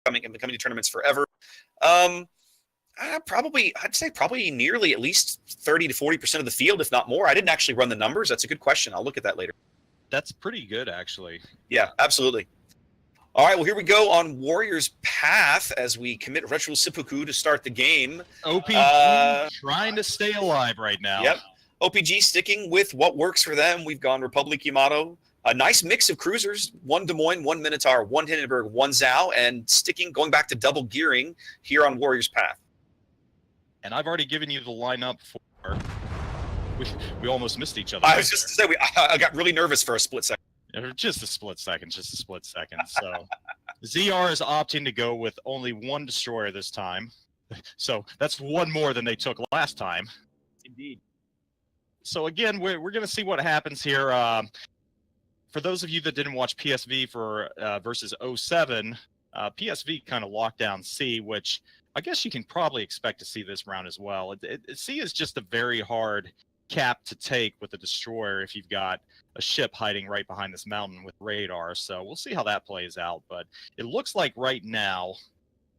coming to tournaments forever. I'd say probably nearly at least 30 to 40% of the field, if not more. I didn't actually run the numbers. That's a good question. I'll look at that later. That's pretty good, actually. Yeah, absolutely. All right, well, here we go on Warriors Path as we commit Retro Seppuku to start the game. OPG trying to stay alive right now. Yep. OPG sticking with what works for them. We've gone Republic Yamato. A nice mix of cruisers, 1 Des Moines, 1 Minotaur, 1 Hindenburg, 1 Zhao, and going back to double gearing here on Warriors Path. And I've already given you the lineup for... We almost missed each other. I was just to say, I got really nervous for a split second. Just a split second. So ZR is opting to go with only 1 destroyer this time. So that's 1 more than they took last time. Indeed. So again, we're going to see what happens here. For those of you that didn't watch PSV for versus 07, PSV kind of locked down C, which I guess you can probably expect to see this round as well. C is just a very hard cap to take with a destroyer if you've got a ship hiding right behind this mountain with radar. So we'll see how that plays out. But it looks like right now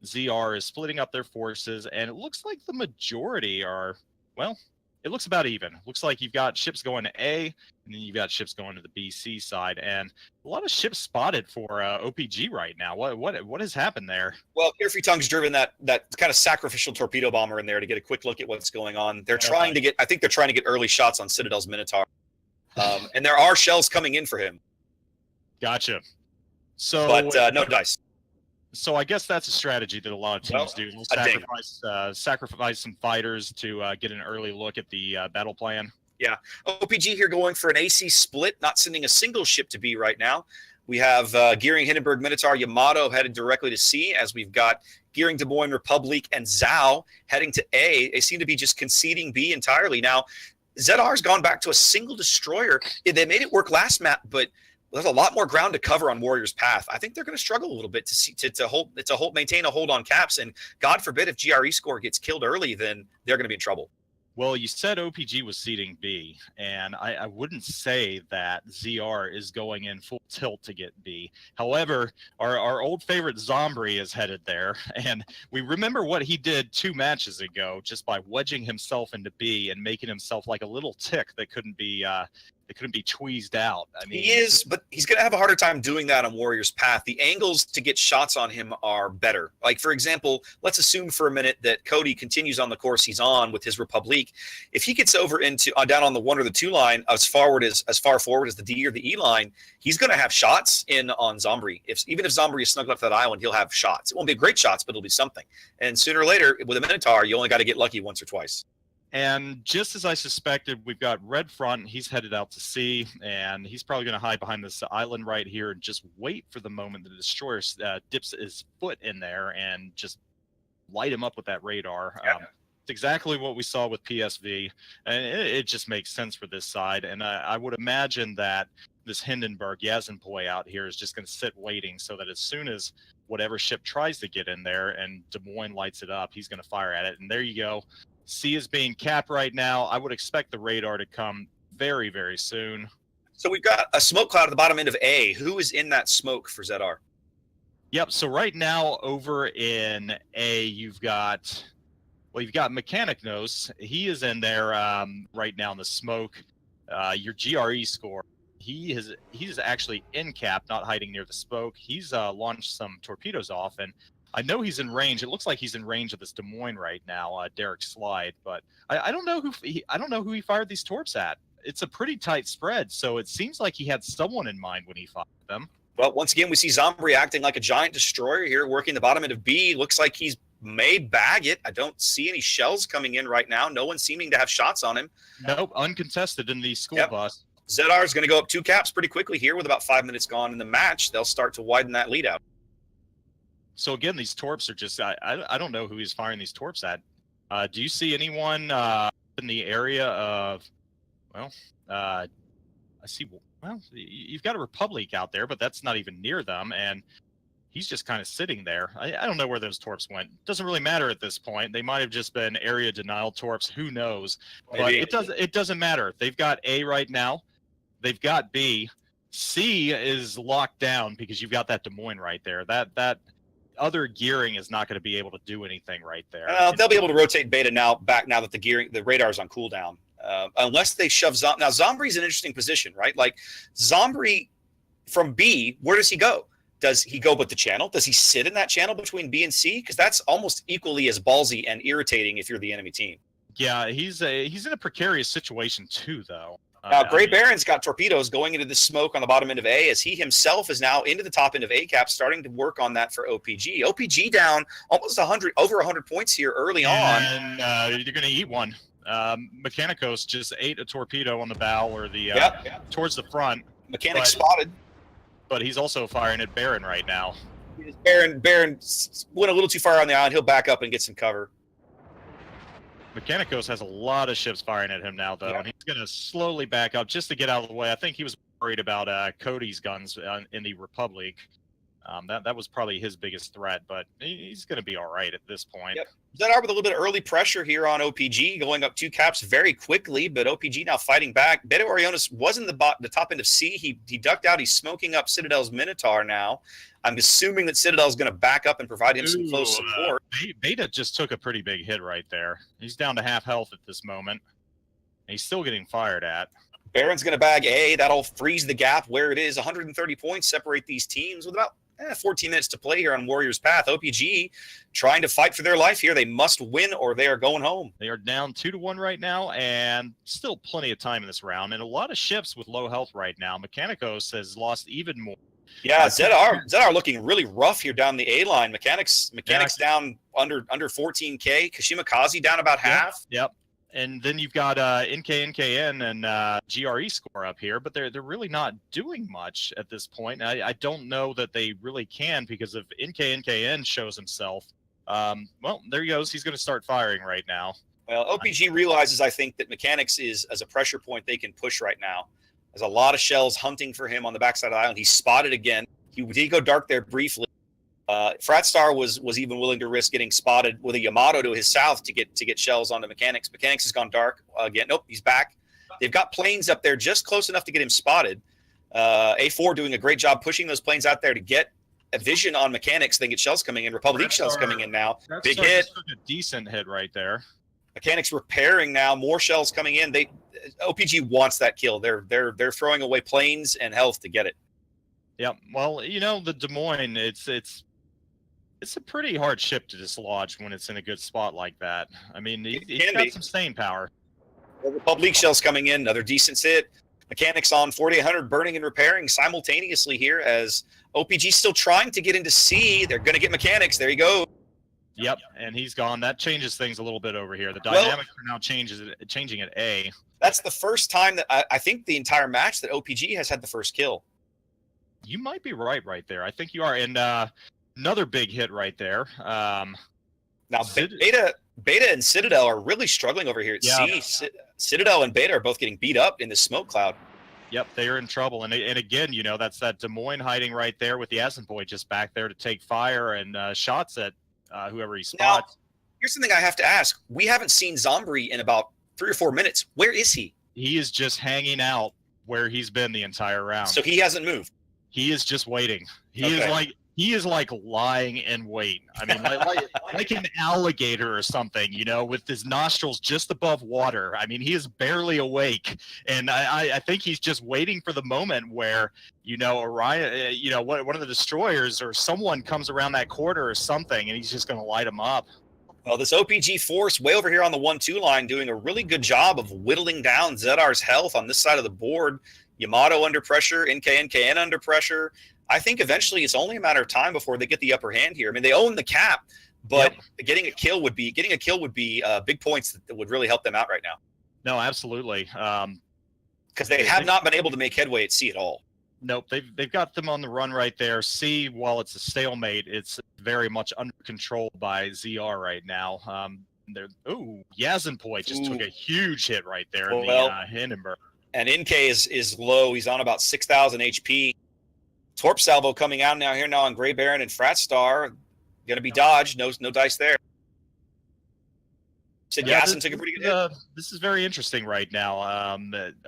ZR is splitting up their forces, and it looks like the majority are, well, it looks about even. Looks like you've got ships going to A, and then you've got ships going to the BC side, and a lot of ships spotted for OPG right now. What has happened there? Well, Carefree Tongue's driven that kind of sacrificial torpedo bomber in there to get a quick look at what's going on. They're trying to get, I think they're trying to get early shots on Citadel's Minotaur, and there are shells coming in for him. Gotcha. So, but no dice. So I guess that's a strategy that a lot of teams do. They'll sacrifice some fighters to get an early look at the battle plan. Yeah. OPG here going for an AC split, not sending a single ship to B right now. We have Gearing Hindenburg Minotaur Yamato headed directly to C, as we've got Gearing Des Moines Republic and Zhao heading to A. They seem to be just conceding B entirely. Now, ZR's gone back to a single destroyer. They made it work last map, but there's a lot more ground to cover on Warriors Path. I think they're going to struggle a little bit to maintain a hold on caps. And God forbid if GRE score gets killed early, then they're going to be in trouble. Well, you said OPG was seeding B, and I wouldn't say that ZR is going in full tilt to get B. However, our old favorite Zombie is headed there, and we remember what he did 2 matches ago just by wedging himself into B and making himself like a little tick that couldn't be tweezed out. I mean, he is, but he's going to have a harder time doing that on Warriors Path. The angles to get shots on him are better. Like, for example, let's assume for a minute that Cody continues on the course he's on with his Republic. If he gets over into down on the 1 or the 2 line, as far forward as the D or the E line, he's going to have shots in on Zombie. Even if Zombie is snuggled up to that island, he'll have shots. It won't be great shots, but it'll be something. And sooner or later, with a Minotaur, you only got to get lucky once or twice. And just as I suspected, we've got Red Front. He's headed out to sea, and he's probably going to hide behind this island right here and just wait for the moment the destroyer dips his foot in there and just light him up with that radar. Yeah. It's exactly what we saw with PSV, and it just makes sense for this side. And I would imagine that this Hindenburg Yazenpoi out here is just going to sit waiting so that as soon as whatever ship tries to get in there and Des Moines lights it up, he's going to fire at it. And there you go. C is being capped right now. I would expect the radar to come very, very soon. So we've got a smoke cloud at the bottom end of A. Who is in that smoke for ZR? Yep. So right now over in A, you've got Mechanic Nose. He is in there right now in the smoke. Your GRE score. He's actually in cap, not hiding near the smoke. He's launched some torpedoes off, and I know he's in range. It looks like he's in range of this Des Moines right now, Derek Slide. But I don't know who he fired these torps at. It's a pretty tight spread, so it seems like he had someone in mind when he fired them. Well, once again, we see Zombie acting like a giant destroyer here, working the bottom end of B. Looks like he's may bag it. I don't see any shells coming in right now. No one seeming to have shots on him. Nope, uncontested in the school bus. ZR is going to go up 2 caps pretty quickly here with about 5 minutes gone in the match. They'll start to widen that lead out. So again, these torps are just, I don't know who he's firing these torps at. Do you see anyone in the area of, I see, you've got a Republic out there, but that's not even near them. And he's just kind of sitting there. I don't know where those torps went. Doesn't really matter at this point. They might have just been area denial torps. Who knows? Maybe. But it doesn't matter. They've got A right now. They've got B. C is locked down because you've got that Des Moines right there. That other gearing is not going to be able to do anything right there. They'll be able to rotate Beta now that the radar's on cooldown. Unless they shove Zombie. Now, Zombrie's an interesting position, right? Like, Zombie from B, where does he go? Does he go with the channel? Does he sit in that channel between B and C? Because that's almost equally as ballsy and irritating if you're the enemy team. Yeah, he's in a precarious situation too, though. Now, Gray Baron's got torpedoes going into the smoke on the bottom end of A, as he himself is now into the top end of A cap, starting to work on that for OPG. OPG down almost over 100 points here early on. And you're going to eat one. Mechanicos just ate a torpedo on the bow or the towards the front. Mechanic spotted. But he's also firing at Baron right now. Baron went a little too far on the island. He'll back up and get some cover. Mechanicos has a lot of ships firing at him now, though, and he's going to slowly back up just to get out of the way. I think he was worried about Cody's guns in the Republic. That was probably his biggest threat, but he's going to be all right at this point. Yep. ZR with a little bit of early pressure here on OPG, going up 2 caps very quickly, but OPG now fighting back. Beta Orionis was in the top end of C. He ducked out. He's smoking up Citadel's Minotaur now. I'm assuming that Citadel's going to back up and provide him some close support. Beta just took a pretty big hit right there. He's down to half health at this moment. And he's still getting fired at. Baron's going to bag A. That'll freeze the gap where it is. 130 points separate these teams with about 14 minutes to play here on Warriors Path. OPG trying to fight for their life here. They must win or they are going home. They are down 2-1 right now, and still plenty of time in this round. And a lot of ships with low health right now. Mechanicos has lost even more. Yeah, ZR looking really rough here down the A line. Mechanics down under 14K. Kashimikaze down about half. Yep. And then you've got NKN and GRE score up here, but they're really not doing much at this point. I don't know that they really can, because if NKN shows himself, well, there he goes. He's going to start firing right now. Well, OPG realizes, I think, that Mechanics is as a pressure point they can push right now. There's a lot of shells hunting for him on the backside of the island. He's spotted again. He did go dark there briefly. Fratstar was even willing to risk getting spotted with a Yamato to his south to get shells onto Mechanics. Mechanics has gone dark again. Nope, he's back. They've got planes up there just close enough to get him spotted. A4 doing a great job pushing those planes out there to get a vision on Mechanics. They get shells coming in. Republic shells coming in now. Big hit. A decent hit right there. Mechanics repairing now. More shells coming in. OPG wants that kill. They're throwing away planes and health to get it. Yeah. Well, the Des Moines, it's a pretty hard ship to dislodge when it's in a good spot like that. I mean, he's got some staying power. The Republic shells coming in, another decent hit. Mechanics on 4800, burning and repairing simultaneously here as OPG still trying to get into C. They're going to get Mechanics. There you go. Yep, and he's gone. That changes things a little bit over here. The dynamics are now changing at A. That's the first time that I think the entire match that OPG has had the first kill. You might be right there. I think you are. And another big hit right there. Now, Beta and Citadel are really struggling over here at C. Citadel and Beta are both getting beat up in the smoke cloud. Yep, they are in trouble. And again, that's that Des Moines hiding right there with the Asinboy just back there to take fire and shots at whoever he spots. Now, here's something I have to ask. We haven't seen Zombie in about 3 or 4 minutes. Where is he? He is just hanging out where he's been the entire round. So he hasn't moved. He is just waiting. He is like lying in wait. I mean, like an alligator or something, with his nostrils just above water. I mean, he is barely awake, and I think he's just waiting for the moment where Orion, one of the destroyers or someone comes around that corner or something, and he's just going to light him up. Well, this OPG force way over here on the 1-2 line doing a really good job of whittling down ZR's health on this side of the board. Yamato under pressure, NKN under pressure. I think eventually it's only a matter of time before they get the upper hand here. I mean, they own the cap, but getting a kill would be big points that would really help them out right now. No, absolutely. Because they have not been able to make headway at C at all. Nope, they've got them on the run right there. C, while it's a stalemate, it's very much under control by ZR right now. Yazinpoi just took a huge hit right there in the Hindenburg. And NK is low. He's on about 6,000 HP. Torp salvo coming out now on Gray Baron and Fratstar. Going to be dodged. No dice there. Said Yazin took a pretty good hit. This is very interesting right now.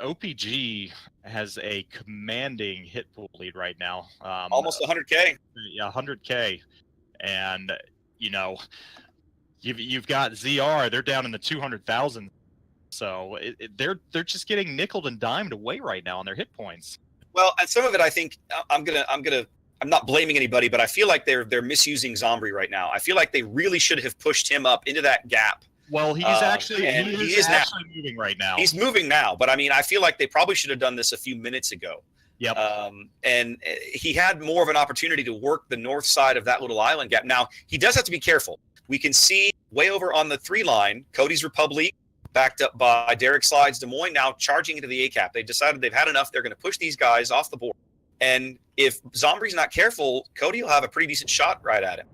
OPG has a commanding hit pool lead right now. Almost 100K. Yeah, 100K. And, you know, you've got ZR, they're down in the 200,000. So they're just getting nickeled and dimed away right now on their hit points. Well, and some of it, I think I'm not blaming anybody, but I feel like they're misusing Zombie right now. I feel like they really should have pushed him up into that gap. Well, he is actually moving right now. He's moving now, but I mean, I feel like they probably should have done this a few minutes ago. Yep. And he had more of an opportunity to work the north side of that little island gap. Now, he does have to be careful. We can see way over on the 3 line, Cody's Republic, backed up by Derek Slides Des Moines, now charging into the A-cap. They decided they've had enough. They're going to push these guys off the board. And if Zombie's not careful, Cody will have a pretty decent shot right at him.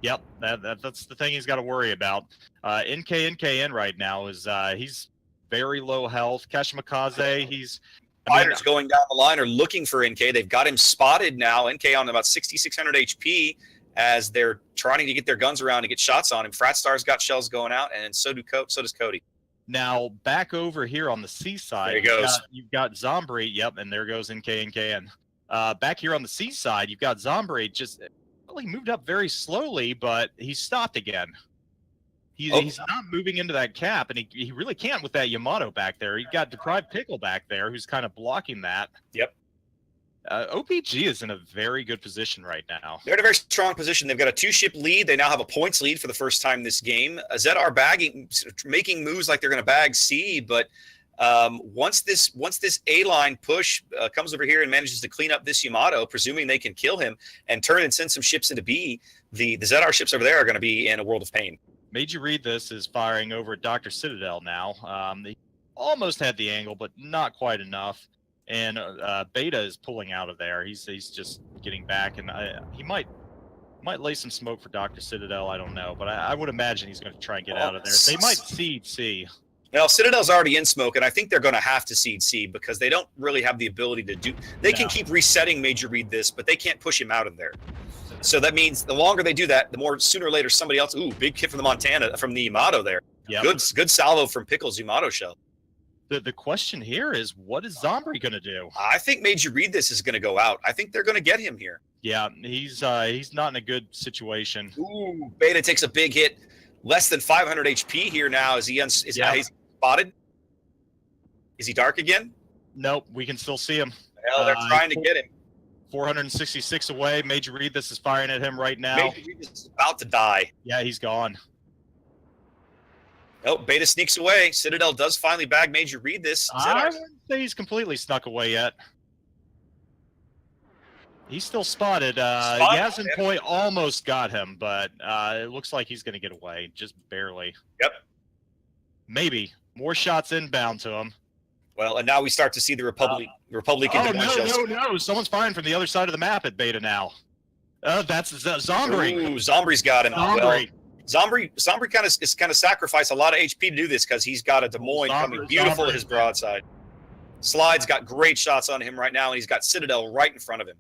Yep, that's the thing he's got to worry about. NKN right now is he's very low health. Kashimakaze, he's Fighters going down the line are looking for NK. They've got him spotted now. NK on about 6,600 HP as they're trying to get their guns around to get shots on him. Frat Star's got shells going out, and so does Cody. Now back over here on the seaside, there he goes. You've got Zombie. Yep, and there goes NKN. Back here on the seaside, you've got Zombie. Just well, he moved up very slowly, but he stopped again. He's not moving into that cap, and he really can't with that Yamato back there. You've got Deprived Pickle back there who's kind of blocking that. Yep. OPG is in a very good position right now. They're in a very strong position. They've got a 2-ship lead. They now have a points lead for the first time this game. ZR making moves like they're going to bag C, but once this A-line push comes over here and manages to clean up this Yamato, presuming they can kill him and turn and send some ships into B, the ZR ships over there are going to be in a world of pain. Made You Read This is firing over at Dr. Citadel now. They almost had the angle, but not quite enough. And Beta is pulling out of there. He's just getting back, and he might lay some smoke for Dr. Citadel. I don't know, but I would imagine he's going to try and get out of there. They might seed C. Well, Citadel's already in smoke, and I think they're going to have to seed C because they don't really have the ability to do. They can keep resetting Major Read This, but they can't push him out of there. So that means the longer they do that, the more sooner or later somebody else. Ooh, big hit from the Yamato there. Yep. Good salvo from Pickle's Yamato shell. The question here is, what is Zombie going to do? I think Major Read This is going to go out. I think they're going to get him here. Yeah, he's not in a good situation. Ooh, Beta takes a big hit. Less than 500 HP here now. Is he's spotted? Is he dark again? Nope, we can still see him. Well, they're trying to get him. 466 away. Major Read This is firing at him right now. Major Read This is about to die. Yeah, he's gone. Oh, Beta sneaks away. Citadel does finally bag Major Read This. I wouldn't say he's completely snuck away yet. He's still spotted. Yazin Poi almost got him, but it looks like he's going to get away, just barely. Yep. Maybe. More shots inbound to him. Well, and now we start to see the Republican. No. Someone's firing from the other side of the map at Beta now. That's Zombie. Ooh, Zombie's got him. Well, Zombie kind of sacrificed a lot of HP to do this because he's got a Des Moines coming beautiful at his broadside. Slide's got great shots on him right now, and he's got Citadel right in front of him.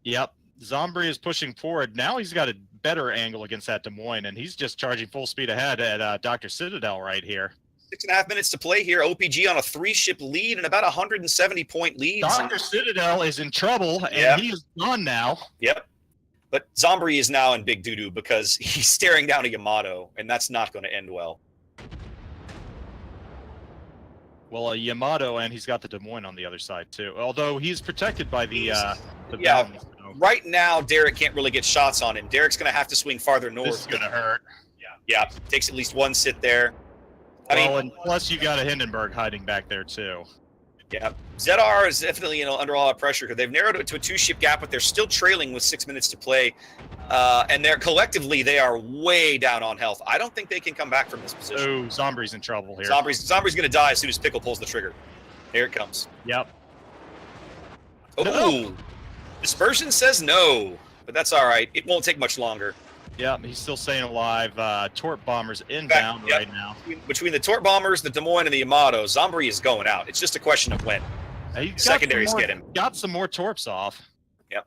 Yep. Zombie is pushing forward. Now he's got a better angle against that Des Moines, and he's just charging full speed ahead at Dr. Citadel right here. 6.5 minutes to play here. OPG on a 3-ship lead and about 170-point lead. Dr. Citadel is in trouble, and he is gone now. Yep. But Zombie is now in big doo-doo because he's staring down a Yamato, and that's not going to end well. Well, a Yamato, and he's got the Des Moines on the other side, too. Although he's protected by the mountains. So. Right now, Derek can't really get shots on him. Derek's going to have to swing farther north. This is going to hurt. Yeah. Takes at least one sit there. And plus you got a Hindenburg hiding back there, too. Yeah, ZR is definitely under a lot of pressure because they've narrowed it to a 2-ship gap, but they're still trailing with 6 minutes to play, and they are way down on health. I don't think they can come back from this position. Oh, Zombie's in trouble here. Zombie's going to die as soon as Pickle pulls the trigger. Here it comes. Yep. Oh, no. Dispersion says no, but that's all right. It won't take much longer. Yep, he's still staying alive. Torp Bombers inbound right now. Between the Torp Bombers, the Des Moines, and the Yamato, Zombie is going out. It's just a question of when. Secondaries get him. Got some more Torps off. Yep.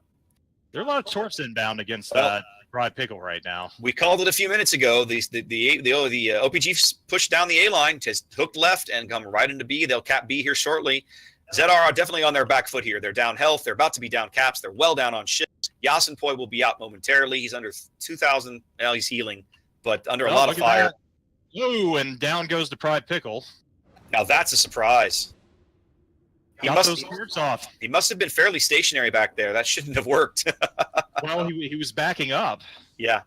There are a lot of Torps inbound against Dry Pickle right now. We called it a few minutes ago. The OPG pushed down the A line, just hooked left and come right into B. They'll cap B here shortly. ZR are definitely on their back foot here. They're down health. They're about to be down caps. They're well down on ships. Yasenpoi will be out momentarily. He's under 2,000. Well, he's healing, but under a lot of fire. Ooh, and down goes the Pride Pickle. Now that's a surprise. He got those cords off. He must have been fairly stationary back there. That shouldn't have worked. Well, he was backing up. Yeah.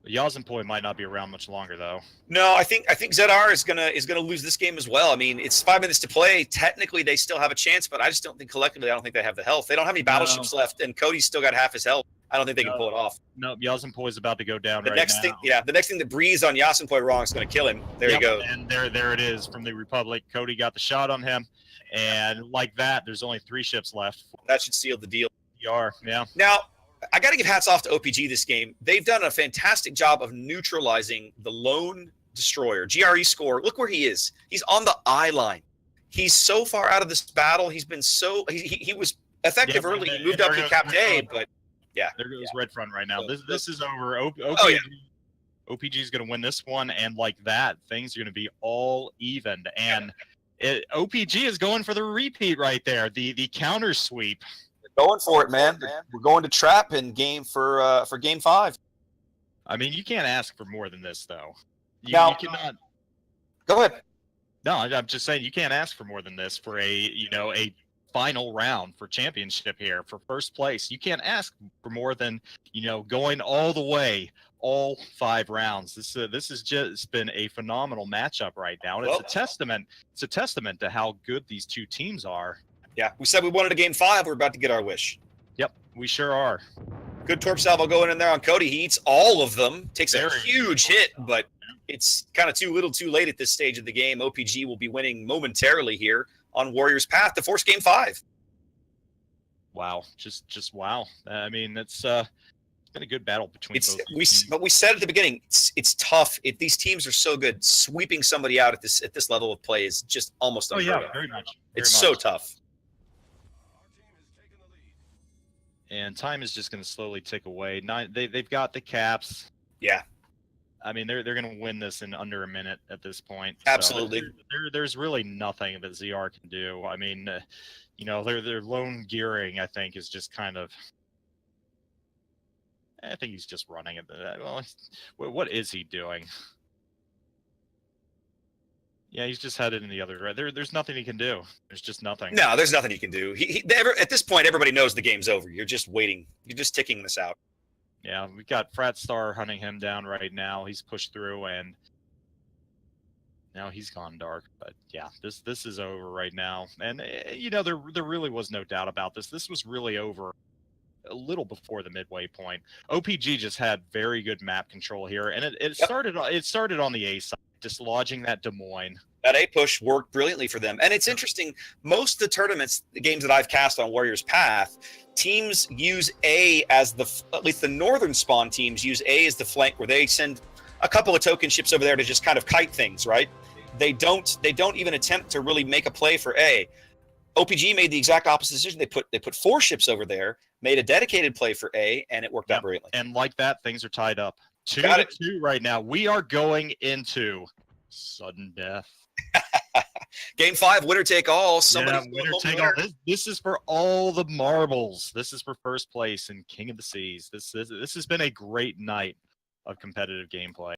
Yasenpoi might not be around much longer, though. No, I think ZR is gonna lose this game as well. I mean, it's 5 minutes to play. Technically, they still have a chance, but I just don't think collectively. I don't think they have the health. They don't have any battleships left, and Cody's still got half his health. I don't think they can pull it off. No, Yasenpoi is about to go down the right next now. thing, yeah, the next thing that breathes on Yasenpoi wrong is going to kill him. There you go. And there it is from the Republic. Cody got the shot on him, and like that, there's only 3 ships left. That should seal the deal. Yeah. Now, I got to give hats off to OPG this game. They've done a fantastic job of neutralizing the lone destroyer. GRE score, look where he is. He's on the eye line. He's so far out of this battle. He's been so he was effective early. He moved up to Cap A, but yeah. There goes Red Front right now. This is over. OPG is going to win this one, and like that, things are going to be all evened. And OPG is going for the repeat right there, the counter sweep. Going for it, man. We're going to trap in game for game 5. I mean, you can't ask for more than this, though. You cannot. Go ahead. No, I'm just saying you can't ask for more than this for a final round for championship here for first place. You can't ask for more than going all the way, all 5 rounds. This has just been a phenomenal matchup right now, and it's a testament. It's a testament to how good these 2 teams are. Yeah, we said we wanted a game 5. We're about to get our wish. Yep, we sure are. Good torp salvo going in there on Cody. He eats all of them. Takes a huge hit, but it's kind of too little too late at this stage of the game. OPG will be winning momentarily here on Warriors' path to force game 5. Wow, just wow. I mean, it's been a good battle between both. But we said at the beginning, it's tough. If these teams are so good, sweeping somebody out at this level of play is just almost unheard of. Very much. It's so tough. And time is just going to slowly tick away. They've got the caps. Yeah. I mean, they're going to win this in under a minute at this point. Absolutely. So there's really nothing that ZR can do. I mean, their lone gearing, I think, is just kind of. I think he's just running it. Well, what is he doing? Yeah, he's just headed in the other direction. There's nothing he can do. There's just nothing. No, there's nothing he can do. At this point, everybody knows the game's over. You're just waiting. You're just ticking this out. Yeah, we've got Frat Star hunting him down right now. He's pushed through, and now he's gone dark. But yeah, this is over right now. And there really was no doubt about this. This was really over a little before the midway point. OPG just had very good map control here, and it started on the A side, dislodging that Des Moines. That A push worked brilliantly for them. And it's interesting, most of the games that I've cast on Warriors Path, teams use A as at least the northern spawn teams use A as the flank, where they send a couple of token ships over there to just kind of kite things, right? They don't even attempt to really make a play for A. OPG made the exact opposite decision. They put 4 ships over there, made a dedicated play for A, and it worked out brilliantly. And like that, things are tied up. 2-2 right now. We are going into sudden death. Game 5, winner take all. Winner take all. This is for all the marbles. This is for first place in King of the Seas. This has been a great night of competitive gameplay.